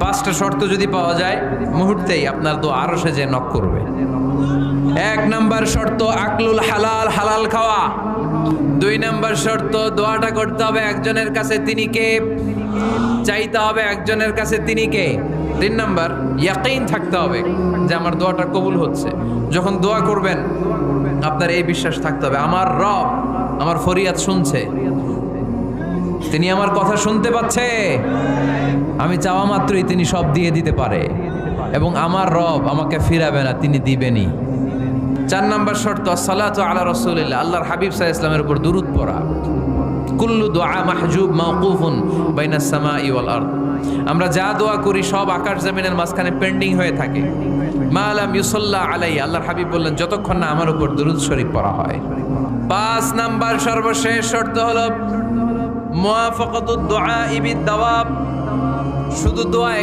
পাঁচটা শর্ত যদি পাওয়া যায় মুহূর্তেই আপনার দোয়া আরশে যে নক করবে। এক নাম্বার শর্ত আকলুল হালাল, হালাল খাওয়া। দুই নাম্বার শর্ত দোয়াটা করতে হবে একজনের কাছে, তিনি কে? চাইতে হবে একজনের কাছে, তিনি কে? তিন নাম্বার ইয়াকিন থাকতে হবে যে আমার দোয়াটা কবুল হচ্ছে। যখন দোয়া করবেন আপনার এই বিশ্বাস থাকতে হবে আমার রব আমার ফরিয়াদ শুনছে, তিনি আমার কথা শুনতে পাচ্ছে, আমি চাওয়া মাত্রই তিনি সব দিয়ে দিতে পারে এবং আমার রব আমাকে ফিরাবে না, তিনি দিবেনই। চার নাম্বার শর্ত সালাতু আলা রাসূলিল্লাহ, আল্লাহর হাবিব সাল্লাল্লাহু আলাইহি ওয়াসাল্লামের উপর দুরূদ পড়া। কুল্লু দুআ মাহজুব মাওকুফুন বাইনাস সামাই ওয়াল আরদ, আমরা যা দোয়া করি সব আকাশ জমিনের মাঝখানে পেন্ডিং হয়ে থাকে। মা লাম ইউসাল্লা আলাইহি, আল্লাহর হাবিব বললেন যতক্ষণ না আমার উপর দুরূদ শরীফ পড়া হয়। পাঁচ নাম্বার সর্বশেষ শর্ত হলো মুওয়াফাকাতুদ দুআ বিদ দাওয়াব, শুধু দোয়া